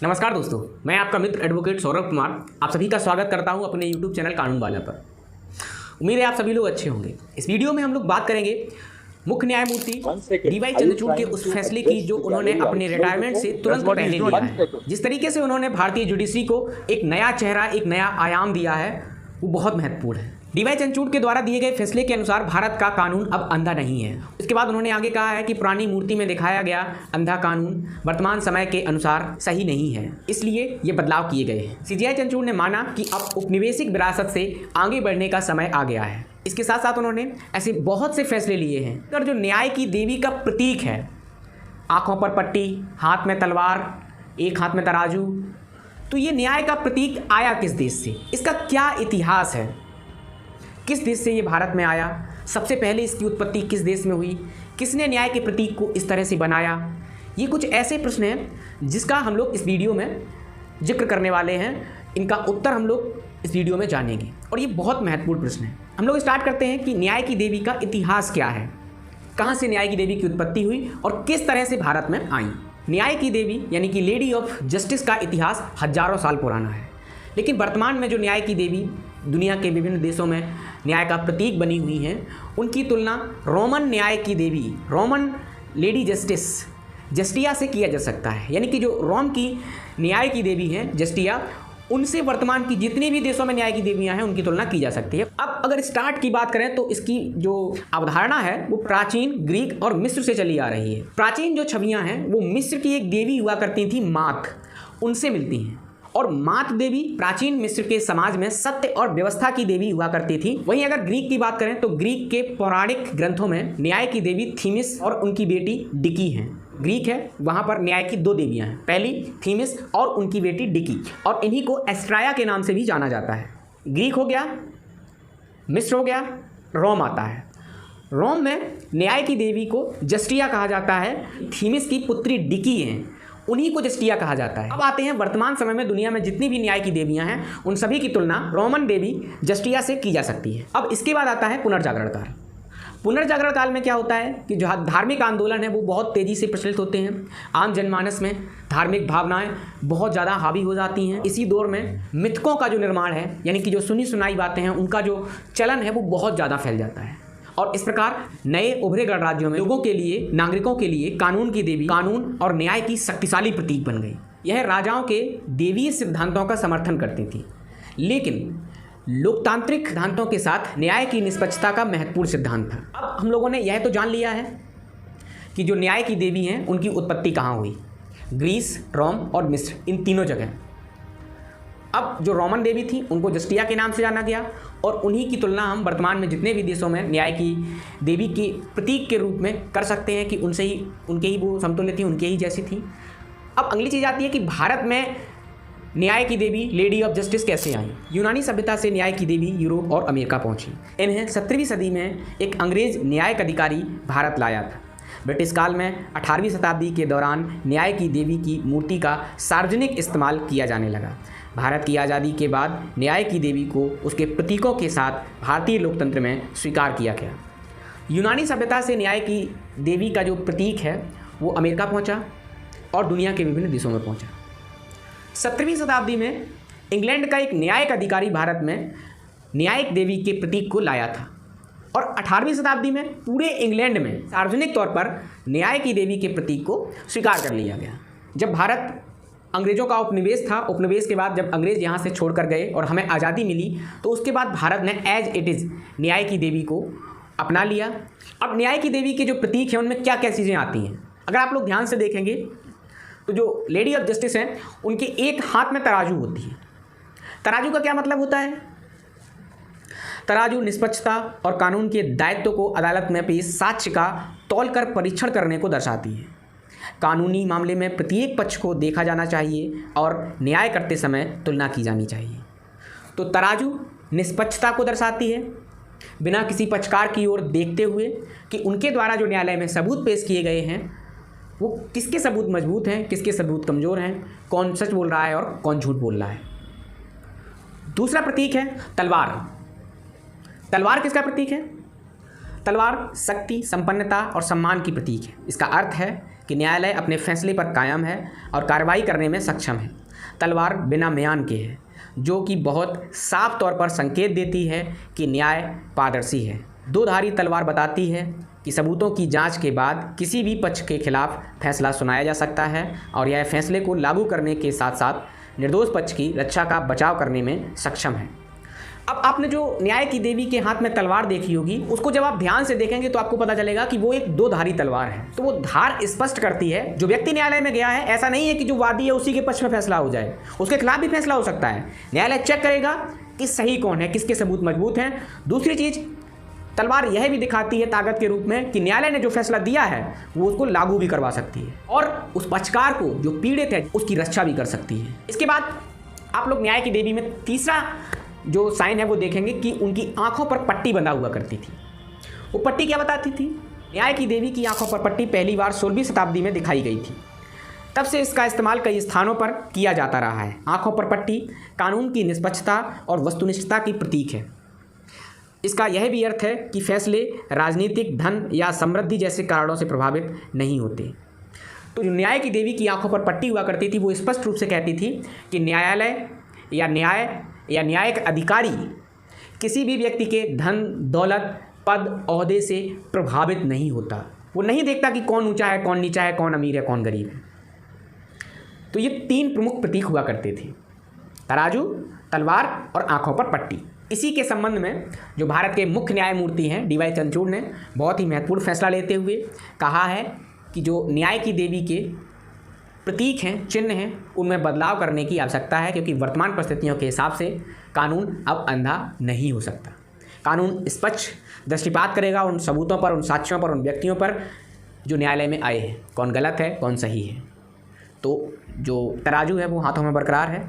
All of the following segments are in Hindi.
नमस्कार दोस्तों, मैं आपका मित्र एडवोकेट सौरभ कुमार आप सभी का स्वागत करता हूं अपने YouTube चैनल कानून वाला पर। उम्मीद है आप सभी लोग अच्छे होंगे। इस वीडियो में हम लोग बात करेंगे मुख्य न्यायमूर्ति डीवाई चंद्रचूड़ के उस फैसले की जो उन्होंने अपने रिटायरमेंट से तुरंत पहले लिया है। जिस तरीके से उन्होंने भारतीय जुडिशरी को एक नया चेहरा, एक नया आयाम दिया है, वो बहुत महत्वपूर्ण है। डीवाई चंद्रचूड़ के द्वारा दिए गए फैसले के अनुसार भारत का कानून अब अंधा नहीं है। इसके बाद उन्होंने आगे कहा है कि पुरानी मूर्ति में दिखाया गया अंधा कानून वर्तमान समय के अनुसार सही नहीं है, इसलिए ये बदलाव किए गए हैं। सीजेआई चंद्रचूड़ ने माना कि अब औपनिवेशिक विरासत से आगे बढ़ने का समय आ गया है। इसके साथ साथ उन्होंने ऐसे बहुत से फैसले लिए हैं अगर जो न्याय की देवी का प्रतीक है, आंखों पर पट्टी, हाथ में तलवार, एक हाथ में तराजू, तो ये न्याय का प्रतीक आया किस देश से, इसका क्या इतिहास है, किस देश से ये भारत में आया, सबसे पहले इसकी उत्पत्ति किस देश में हुई, किसने न्याय के प्रतीक को इस तरह से बनाया। ये कुछ ऐसे प्रश्न हैं जिसका हम लोग इस वीडियो में जिक्र करने वाले हैं। इनका उत्तर हम लोग इस वीडियो में जानेंगे और ये बहुत महत्वपूर्ण प्रश्न है। हम लोग स्टार्ट करते हैं कि न्याय की देवी का इतिहास क्या है, कहाँ से न्याय की देवी की उत्पत्ति हुई और किस तरह से भारत में आई। न्याय की देवी यानी कि लेडी ऑफ जस्टिस का इतिहास हजारों साल पुराना है, लेकिन वर्तमान में जो न्याय की देवी दुनिया के विभिन्न देशों में न्याय का प्रतीक बनी हुई हैं, उनकी तुलना रोमन न्याय की देवी, रोमन लेडी जस्टिस जस्टिया से किया जा सकता है। यानी कि जो रोम की न्याय की देवी हैं जस्टिया, उनसे वर्तमान की जितने भी देशों में न्याय की देवियां हैं उनकी तुलना की जा सकती है। अब अगर स्टार्ट की बात करें तो इसकी जो अवधारणा है वो प्राचीन ग्रीक और मिस्र से चली आ रही है। प्राचीन जो छवियां हैं वो मिस्र की एक देवी हुआ करती थी मात, उनसे मिलती हैं। और मात देवी प्राचीन मिस्र के समाज में सत्य और व्यवस्था की देवी हुआ करती थी। वहीं अगर ग्रीक की बात करें तो ग्रीक के पौराणिक ग्रंथों में न्याय की देवी थीमिस और उनकी बेटी डिकी हैं। ग्रीक है, वहाँ पर न्याय की दो देवियाँ हैं, पहली थीमिस और उनकी बेटी डिकी, और इन्हीं को एस्ट्राया के नाम से भी जाना जाता है। ग्रीक हो गया, मिस्र हो गया, रोम आता है। रोम में न्याय की देवी को जस्टिया कहा जाता है। थीमिस की पुत्री डिकी हैं, उन्हीं को जस्टिया कहा जाता है। अब आते हैं वर्तमान समय में दुनिया में जितनी भी न्याय की देवियां हैं उन सभी की तुलना रोमन देवी जस्टिया से की जा सकती है। अब इसके बाद आता है पुनर्जागरण काल। पुनर्जागरण काल में क्या होता है कि जो धार्मिक आंदोलन है वो बहुत तेज़ी से प्रचलित होते हैं। आम जनमानस में धार्मिक भावनाएं बहुत ज़्यादा हावी हो जाती हैं। इसी दौर में मिथकों का जो निर्माण है, यानी कि जो सुनी सुनाई बातें हैं, उनका जो चलन है वो बहुत ज़्यादा फैल जाता है। और इस प्रकार नए उभरे गणराज्यों में लोगों के लिए, नागरिकों के लिए कानून की देवी, कानून और न्याय की शक्तिशाली प्रतीक बन गई। यह राजाओं के देवीय सिद्धांतों का समर्थन करती थी, लेकिन लोकतांत्रिक सिद्धांतों के साथ न्याय की निष्पक्षता का महत्वपूर्ण सिद्धांत था। अब हम लोगों ने यह तो जान लिया है कि जो न्याय की देवी हैं उनकी उत्पत्ति कहाँ हुई, ग्रीस, रोम और मिस्र, इन तीनों जगह। अब जो रोमन देवी थी उनको जस्टिया के नाम से जाना गया और उन्हीं की तुलना हम वर्तमान में जितने भी देशों में न्याय की देवी के प्रतीक के रूप में कर सकते हैं कि उनसे ही, उनके ही वो समतुल्य थी, उनके ही जैसी थी। अब अगली चीज़ आती है कि भारत में न्याय की देवी लेडी ऑफ जस्टिस कैसे आई। यूनानी सभ्यता से न्याय की देवी यूरोप और अमेरिका पहुंची। इन्हें 17वीं सदी में एक अंग्रेज न्यायिक अधिकारी भारत लाया था। ब्रिटिश काल में 18वीं शताब्दी के दौरान न्याय की देवी की मूर्ति का सार्वजनिक इस्तेमाल किया जाने लगा। भारत की आज़ादी के बाद न्याय की देवी को उसके प्रतीकों के साथ भारतीय लोकतंत्र में स्वीकार किया गया। यूनानी सभ्यता से न्याय की देवी का जो प्रतीक है वो अमेरिका पहुंचा और दुनिया के विभिन्न देशों में पहुंचा। 17वीं शताब्दी में इंग्लैंड का एक न्यायिक अधिकारी भारत में न्यायिक देवी के प्रतीक को लाया था और 18वीं शताब्दी में पूरे इंग्लैंड में सार्वजनिक तौर पर न्याय की देवी के प्रतीक को स्वीकार कर लिया गया। जब भारत अंग्रेज़ों का उपनिवेश था, उपनिवेश के बाद जब अंग्रेज़ यहाँ से छोड़ कर गए और हमें आज़ादी मिली, तो उसके बाद भारत ने एज इट इज़ न्याय की देवी को अपना लिया। अब न्याय की देवी के जो प्रतीक हैं उनमें क्या क्या चीज़ें आती हैं, अगर आप लोग ध्यान से देखेंगे तो जो लेडी ऑफ जस्टिस हैं उनके एक हाथ में तराजू होती है। तराजू का क्या मतलब होता है? तराजू निष्पक्षता और कानून के दायित्व को अदालत में पेश साक्ष्य का तौलकर परीक्षण करने को दर्शाती है। कानूनी मामले में प्रत्येक पक्ष को देखा जाना चाहिए और न्याय करते समय तुलना की जानी चाहिए। तो तराजू निष्पक्षता को दर्शाती है, बिना किसी पक्षकार की ओर देखते हुए कि उनके द्वारा जो न्यायालय में सबूत पेश किए गए हैं वो किसके सबूत मजबूत हैं, किसके सबूत कमज़ोर हैं, कौन सच बोल रहा है और कौन झूठ बोल रहा है। दूसरा प्रतीक है तलवार। तलवार किसका प्रतीक है? तलवार शक्ति, संपन्नता और सम्मान की प्रतीक है। इसका अर्थ है कि न्यायालय अपने फैसले पर कायम है और कार्रवाई करने में सक्षम है। तलवार बिना म्यान के है, जो कि बहुत साफ तौर पर संकेत देती है कि न्याय पारदर्शी है। दो धारी तलवार बताती है कि सबूतों की जांच के बाद किसी भी पक्ष के खिलाफ फैसला सुनाया जा सकता है और यह फैसले को लागू करने के साथ साथ निर्दोष पक्ष की रक्षा का बचाव करने में सक्षम है। अब आपने जो न्याय की देवी के हाथ में तलवार देखी होगी, उसको जब आप ध्यान से देखेंगे तो आपको पता चलेगा कि वो एक दो धारी तलवार है। तो वो धार स्पष्ट करती है, जो व्यक्ति न्यायालय में गया है, ऐसा नहीं है कि जो वादी है उसी के पक्ष में फैसला हो जाए, उसके खिलाफ भी फैसला हो सकता है। न्यायालय चेक करेगा कि सही कौन है, किसके सबूत मजबूत हैं। दूसरी चीज़, तलवार यह भी दिखाती है ताकत के रूप में कि न्यायालय ने जो फैसला दिया है वो उसको लागू भी करवा सकती है और उस पक्षकार को जो पीड़ित है उसकी रक्षा भी कर सकती है। इसके बाद आप लोग न्याय की देवी में तीसरा जो साइन है वो देखेंगे कि उनकी आंखों पर पट्टी बंधा हुआ करती थी। वो पट्टी क्या बताती थी? न्याय की देवी की आंखों पर पट्टी पहली बार 16वीं शताब्दी में दिखाई गई थी। तब से इसका इस्तेमाल कई स्थानों पर किया जाता रहा है। आंखों पर पट्टी कानून की निष्पक्षता और वस्तुनिष्ठता की प्रतीक है। इसका यह भी अर्थ है कि फैसले राजनीतिक, धन या समृद्धि जैसे कारणों से प्रभावित नहीं होते। तो जो न्याय की देवी की आंखों पर पट्टी हुआ करती थी वो स्पष्ट रूप से कहती थी कि न्यायालय या न्यायिक अधिकारी किसी भी व्यक्ति के धन, दौलत, पद, ओहदे से प्रभावित नहीं होता। वो नहीं देखता कि कौन ऊंचा है, कौन नीचा है, कौन अमीर है, कौन गरीब है। तो ये तीन प्रमुख प्रतीक हुआ करते थे: तराजू, तलवार और आंखों पर पट्टी। इसी के संबंध में जो भारत के मुख्य न्यायमूर्ति हैं DY चंद्रचूड़ ने बहुत ही महत्वपूर्ण फैसला लेते हुए कहा है कि जो न्याय की देवी के प्रतीक हैं, चिन्ह हैं, उनमें बदलाव करने की आवश्यकता है, क्योंकि वर्तमान परिस्थितियों के हिसाब से कानून अब अंधा नहीं हो सकता। कानून स्पष्ट दृष्टिपात करेगा उन सबूतों पर, उन साक्ष्यों पर, उन व्यक्तियों पर जो न्यायालय में आए हैं, कौन गलत है, कौन सही है। तो जो तराजू है वो हाथों में बरकरार है,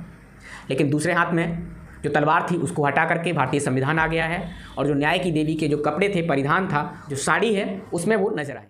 लेकिन दूसरे हाथ में जो तलवार थी उसको हटा करके भारतीय संविधान आ गया है और जो न्याय की देवी के जो कपड़े थे, परिधान था, जो साड़ी है, उसमें वो नजर आए।